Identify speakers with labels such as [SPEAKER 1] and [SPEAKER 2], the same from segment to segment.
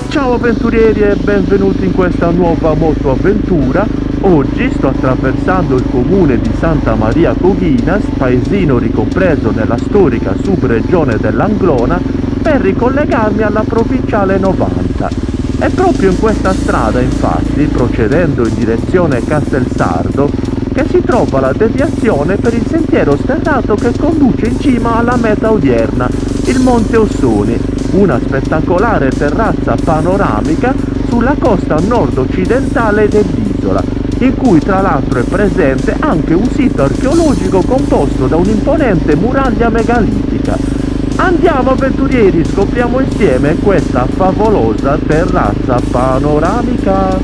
[SPEAKER 1] Ciao avventurieri e benvenuti in questa nuova motoavventura. Oggi sto attraversando il comune di Santa Maria Coghinas, paesino ricompreso nella storica subregione dell'Anglona, per ricollegarmi alla provinciale 90. È proprio in questa strada, infatti, procedendo in direzione Castelsardo, che si trova la deviazione per il sentiero sterrato che conduce in cima alla meta odierna, il Monte Ossoni, una spettacolare terrazza panoramica sulla costa nord-occidentale dell'isola, in cui tra l'altro è presente anche un sito archeologico composto da un'imponente muraglia megalitica. Andiamo avventurieri, scopriamo insieme questa favolosa terrazza panoramica.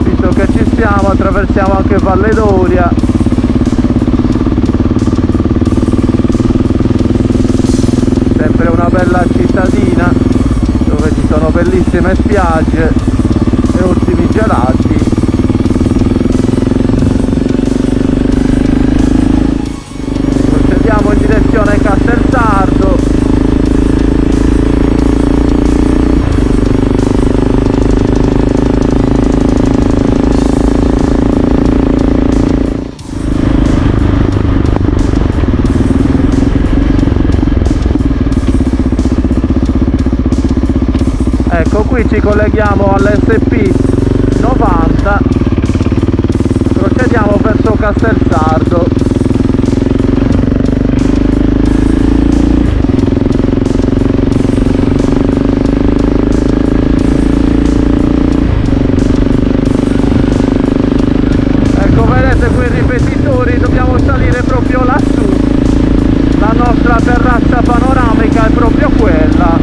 [SPEAKER 1] Visto che ci siamo, attraversiamo anche Valle Doria. Sempre una bella cittadina dove ci sono bellissime spiagge e ottimi gelati. Procediamo in direzione Castelsardo. Ecco, qui ci colleghiamo all'SP 90, procediamo verso Castelsardo. Ecco, vedete qui i ripetitori, dobbiamo salire proprio lassù. La nostra terrazza panoramica è proprio quella.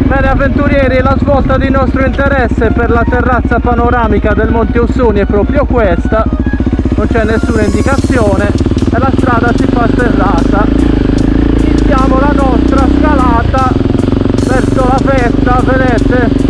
[SPEAKER 1] Bene avventurieri, la svolta di nostro interesse per la terrazza panoramica del Monte Ossoni è proprio questa. Non c'è nessuna indicazione e la strada si fa sterrata. Iniziamo la nostra scalata verso la vetta, vedete?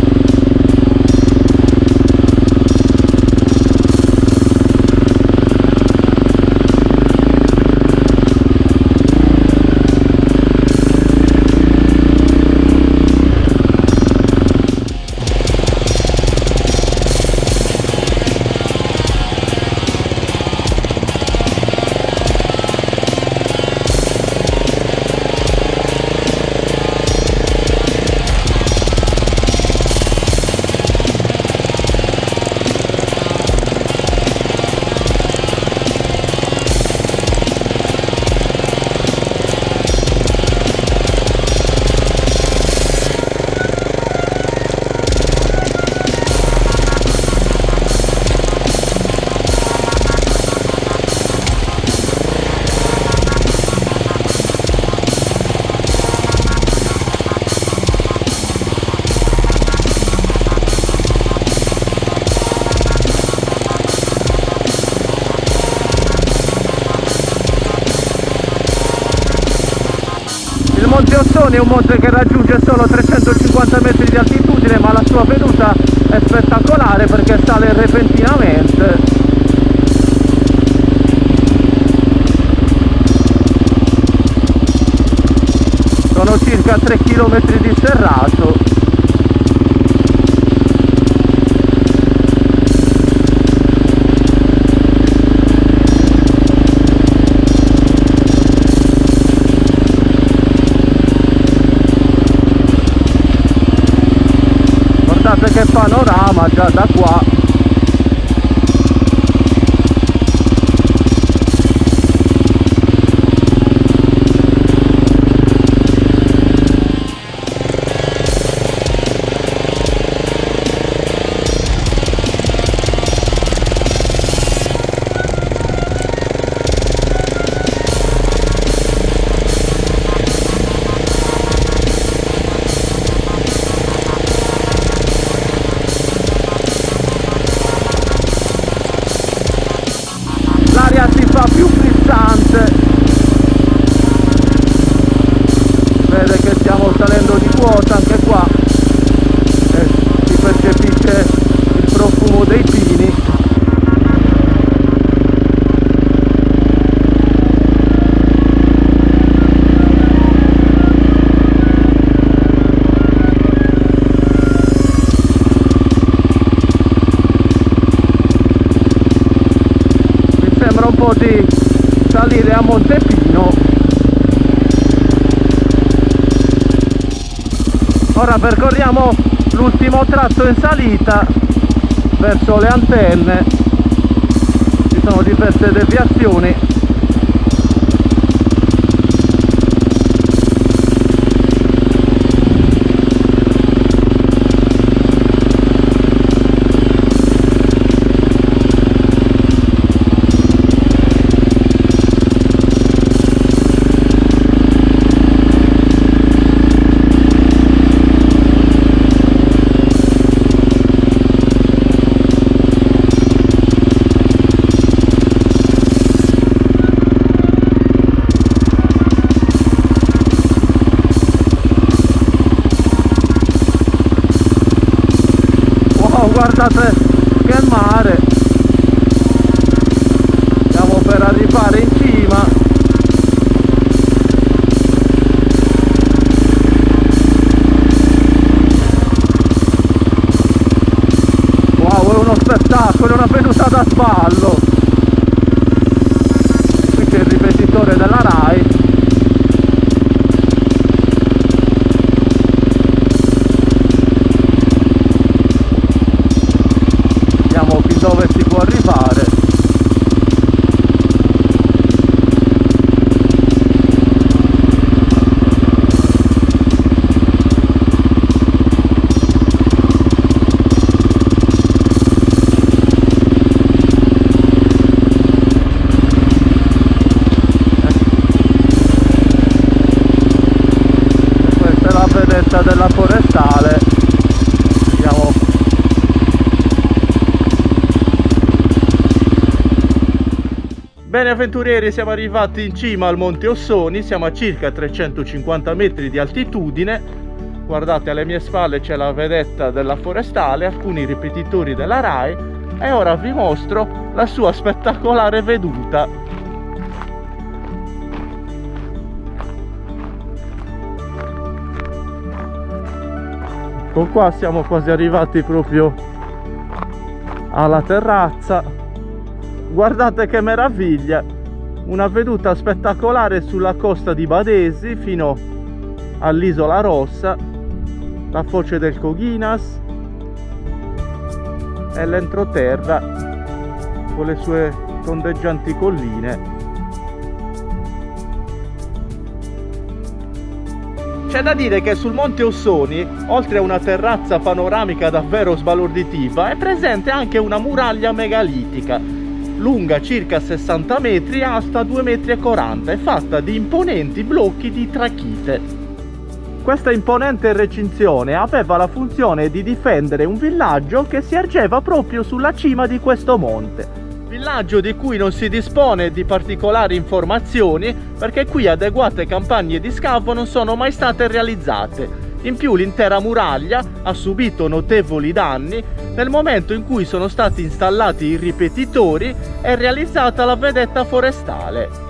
[SPEAKER 1] Il Monte Ossoni è un monte che raggiunge solo 350 metri di altitudine, ma la sua venuta è spettacolare perché sale repentinamente. Sono circa 3 km di serrato. Guardate che panorama già da qua. cerchiamo di salire a Monte Pino. Ora percorriamo l'ultimo tratto in salita verso le antenne. Ci sono diverse deviazioni. Guardate che mare, stiamo per arrivare in cima. Wow, è uno spettacolo, è una venuta da sballo. Qui c'è il ripetitore della Rai. Dove si può arrivare. Questa è la vedetta della forestale. Andiamo. Bene avventurieri, siamo arrivati in cima al Monte Ossoni, siamo a circa 350 metri di altitudine. Guardate, alle mie spalle c'è la vedetta della forestale, alcuni ripetitori della Rai e ora vi mostro la sua spettacolare veduta. Ecco qua, siamo quasi arrivati proprio alla terrazza. Guardate che meraviglia, una veduta spettacolare sulla costa di Badesi fino all'Isola Rossa, la foce del Coghinas e l'entroterra con le sue tondeggianti colline. C'è da dire che sul Monte Ossoni, oltre a una terrazza panoramica davvero sbalorditiva, è presente anche una muraglia megalitica lunga circa 60 metri e alta 2,40 m e fatta di imponenti blocchi di trachite. Questa imponente recinzione aveva la funzione di difendere un villaggio che si ergeva proprio sulla cima di questo monte. Villaggio di cui non si dispone di particolari informazioni perché qui adeguate campagne di scavo non sono mai state realizzate. In più l'intera muraglia ha subito notevoli danni nel momento in cui sono stati installati i ripetitori e realizzata la vedetta forestale.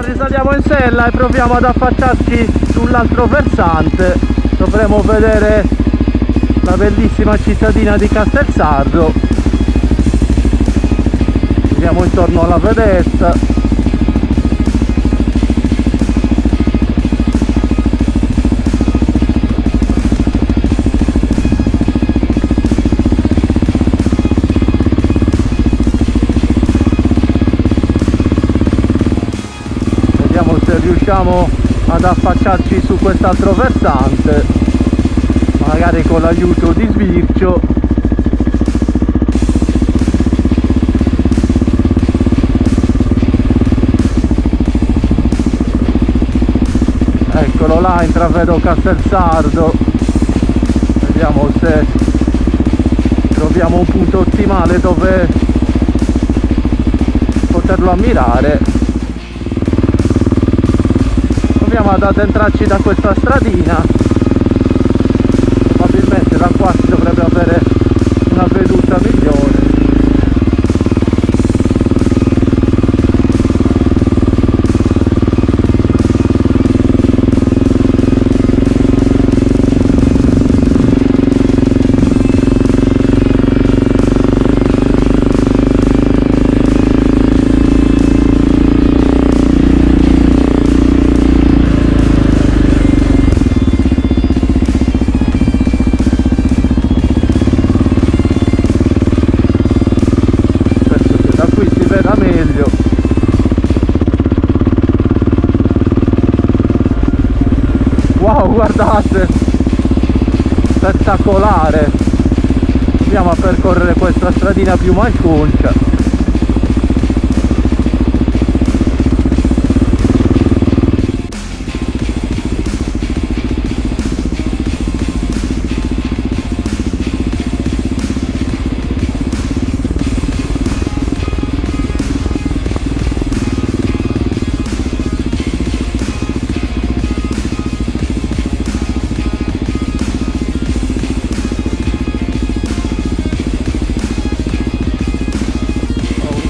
[SPEAKER 1] Risaliamo in sella e proviamo ad affacciarci sull'altro versante. Dovremo vedere la bellissima cittadina di Castelsardo. Andiamo intorno alla vedetta. Vediamo se riusciamo ad affacciarci su quest'altro versante, magari con l'aiuto di Sbircio. Eccolo là, intravedo Castelsardo. Vediamo se troviamo un punto ottimale dove poterlo ammirare. Proviamo ad addentrarci da questa stradina. Probabilmente da qua si dovrebbe avere una veduta migliore. Wow, guardate, spettacolare. Andiamo a percorrere questa stradina più malconcia.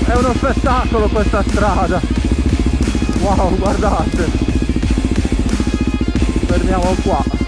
[SPEAKER 1] È uno spettacolo questa strada. Wow, guardate. Fermiamo qua.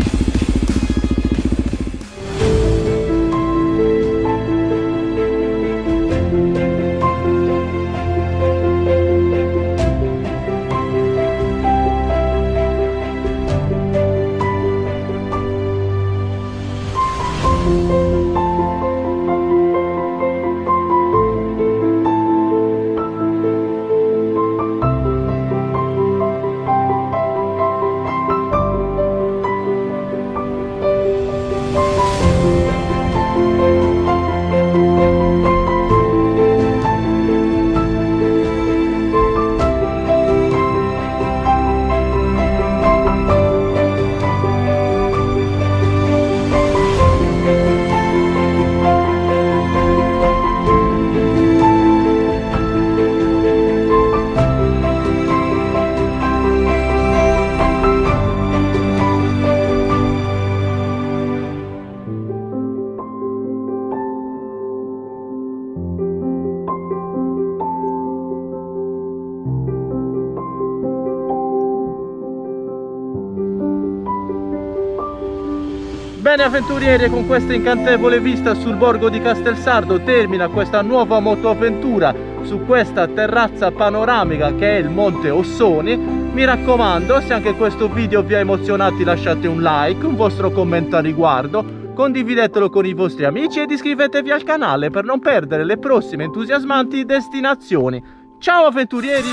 [SPEAKER 1] Bene avventurieri, con questa incantevole vista sul borgo di Castelsardo termina questa nuova motoavventura su questa terrazza panoramica che è il Monte Ossoni. Mi raccomando, se anche questo video vi ha emozionati lasciate un like, un vostro commento a riguardo, condividetelo con i vostri amici ed iscrivetevi al canale per non perdere le prossime entusiasmanti destinazioni. Ciao avventurieri!